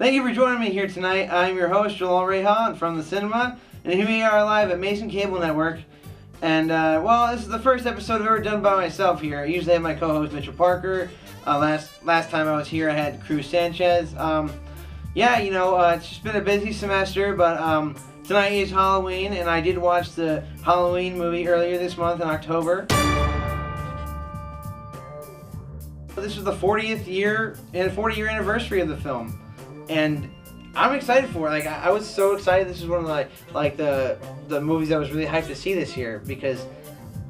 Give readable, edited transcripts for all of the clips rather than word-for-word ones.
Thank you for joining me here tonight. I'm your host, Joel Rehan from the cinema, and here we are live at Mason Cable Network. And, well, this is the first episode I've ever done by myself here. I usually have my co-host, Mitchell Parker. Last time I was here, I had Cruz Sanchez. Yeah, you know, it's just been a busy semester, but tonight is Halloween, and I did watch the Halloween movie earlier this month in October. This was the 40th year and 40-year anniversary of the film, and I'm excited for it. Like, I was so excited. This is one of the movies I was really hyped to see this year because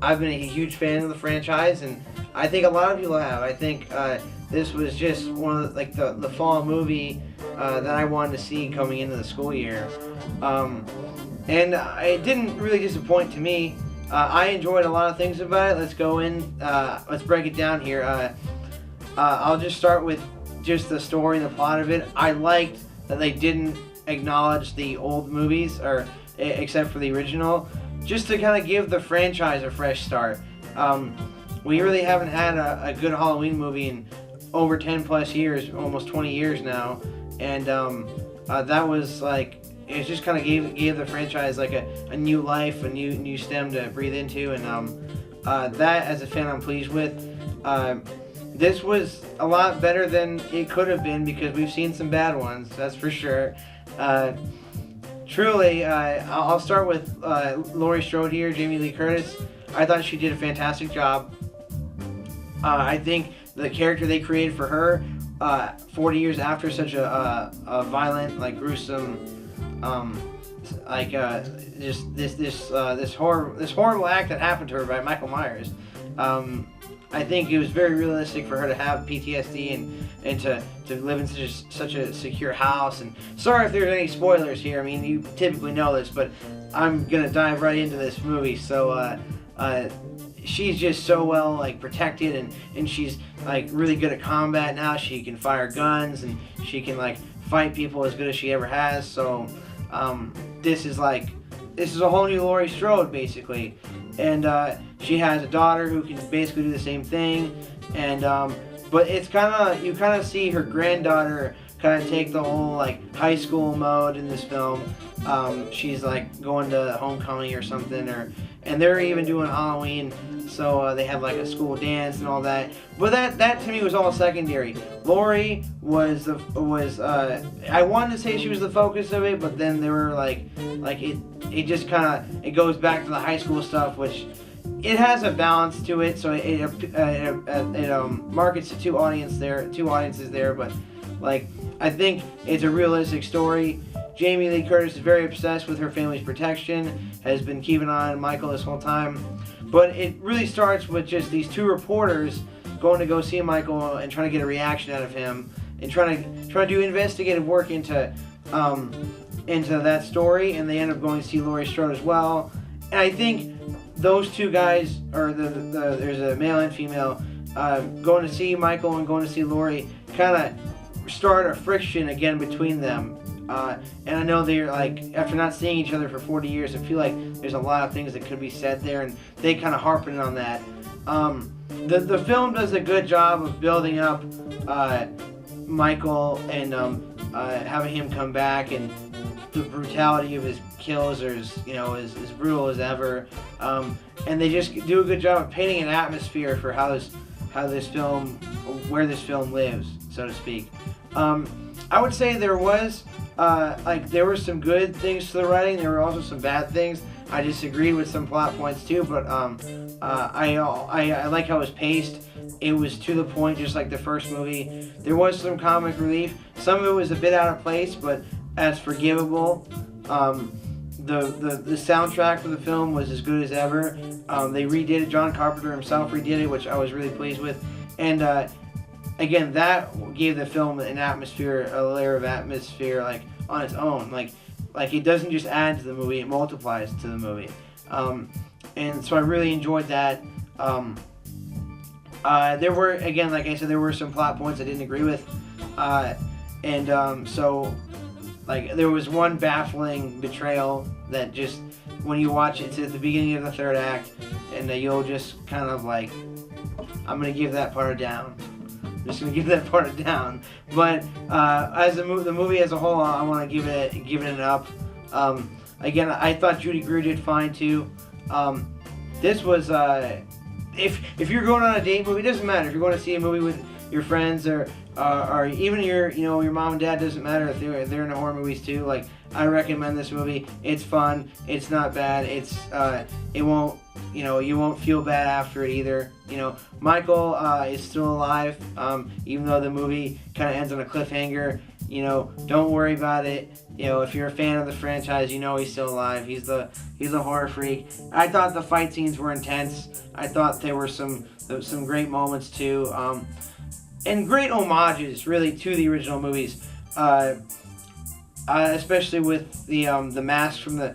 I've been a huge fan of the franchise, and I think a lot of people have. I think this was just one of the fall movie that I wanted to see coming into the school year, and it didn't really disappoint to me. I enjoyed a lot of things about it. Let's go in. Let's break it down here. I'll just start with just the story and the plot of it. I liked that they didn't acknowledge the old movies, or except for the original, just to kind of give the franchise a fresh start. We really haven't had a good Halloween movie in over 10 plus years, almost 20 years now, and that was like, it just kind of gave the franchise like a new life, a new stem to breathe into, and that, as a fan, I'm pleased with. This was a lot better than it could have been because we've seen some bad ones, that's for sure. Truly, I'll start with Laurie Strode here, Jamie Lee Curtis. I thought she did a fantastic job. I think the character they created for her, 40 years after such a violent, like gruesome, just this horrible act that happened to her by Michael Myers. I think it was very realistic for her to have PTSD and to live in such a secure house. And sorry if there's any spoilers here. I mean, you typically know this, but I'm gonna dive right into this movie. So she's just so well protected, and she's really good at combat now. She can fire guns, and she can fight people as good as she ever has. So this is a whole new Laurie Strode basically. And she has a daughter who can basically do the same thing, and but it's you kind of see her granddaughter kind of take the whole high school mode in this film. She's going to homecoming or something, and they're even doing Halloween, so they have a school dance and all that. But that to me was all secondary. Laurie was I wanted to say she was the focus of it, but then there were it just it goes back to the high school stuff, which it has a balance to it, so it markets to two audiences there, but I think it's a realistic story. Jamie Lee Curtis is very obsessed with her family's protection, has been keeping an eye on Michael this whole time, but it really starts with just these two reporters going to go see Michael and trying to get a reaction out of him, and trying to do investigative work into that story, and they end up going to see Laurie Strode as well. And I think those two guys, or there's a male and female, going to see Michael and going to see Laurie, kind of start a friction again between them. And I know they're after not seeing each other for 40 years, I feel like there's a lot of things that could be said there, and they kind of harping on that. The film does a good job of building up Michael and having him come back, and the brutality of his kills are as brutal as ever. And they just do a good job of painting an atmosphere for where this film lives, so to speak. I would say there were some good things to the writing. There were also some bad things. I disagreed with some plot points too, but I like how it was paced. It was to the point, just like the first movie. There was some comic relief. Some of it was a bit out of place, but as forgivable. The soundtrack for the film was as good as ever. They redid it. John Carpenter himself redid it, which I was really pleased with. And again, that gave the film an atmosphere, a layer of atmosphere, on its own. It doesn't just add to the movie; it multiplies to the movie. And so I really enjoyed that. There were, again, like I said, there were some plot points I didn't agree with, so there was one baffling betrayal that just, when you watch it, it's at the beginning of the third act, and you'll just kind of I'm gonna give that part a down. I'm just gonna give that part down. But as the movie as a whole, I want to give it an up. Again, I thought Judy Greer did fine too. This was if you're going on a date movie, it doesn't matter if you're going to see a movie with your friends or even your mom and dad, doesn't matter if they're into horror movies too. Like, I recommend this movie. It's fun. It's not bad. It won't, you won't feel bad after it either. Michael is still alive, even though the movie kind of ends on a cliffhanger. Don't worry about it. If you're a fan of the franchise, he's still alive. He's a horror freak. I thought the fight scenes were intense. I thought there were some great moments too, and great homages really to the original movies. Especially with the mask from the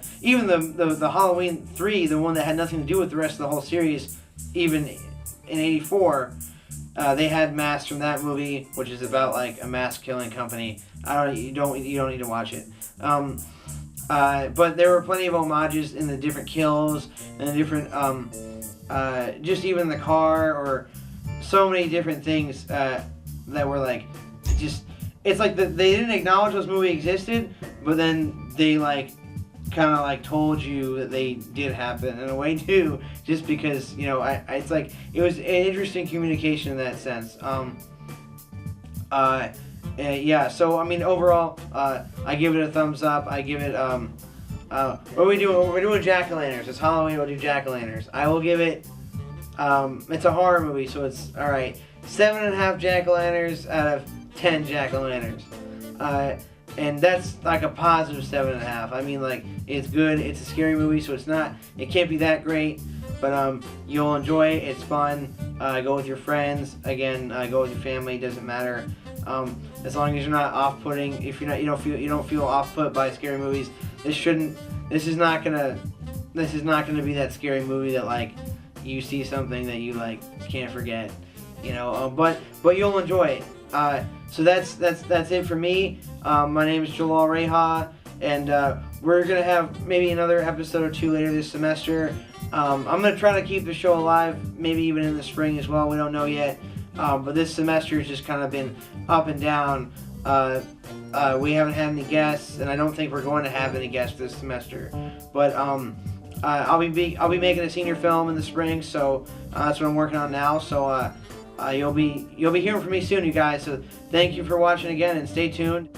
Halloween 3, the one that had nothing to do with the rest of the whole series, even in '84. They had masks from that movie, which is about like a mask killing company. You don't need to watch it. But there were plenty of homages in the different kills and the different just even the car, or so many different things that were like just. It's like they didn't acknowledge this movie existed, but then they kind of told you that they did happen in a way too, just because it's like it was an interesting communication in that sense. Yeah. So I mean, overall, I give it a thumbs up. I give it what are we doing? We're doing jack-o'-lanterns. It's Halloween. We'll do jack-o'-lanterns. I will give it. It's a horror movie, so it's all right. 7.5 jack-o'-lanterns out of 10 jack-o'-lanterns, and that's like a positive 7.5. I mean, it's good. It's a scary movie, so it can't be that great, but you'll enjoy it. It's fun. Go with your friends. Again, go with your family. It doesn't matter. As long as you're not off-putting. If you don't feel off-put by scary movies, this is not gonna be that scary movie that you see something that you can't forget. But you'll enjoy it. So that's it for me. My name is Jalal Reha, and we're gonna have maybe another episode or two later this semester. I'm gonna try to keep the show alive, maybe even in the spring as well. We don't know yet. But this semester has just kind of been up and down. We haven't had any guests, and I don't think we're going to have any guests this semester. But I'll be making a senior film in the spring, so that's what I'm working on now. So you'll be hearing from me soon, you guys. So thank you for watching again, and stay tuned.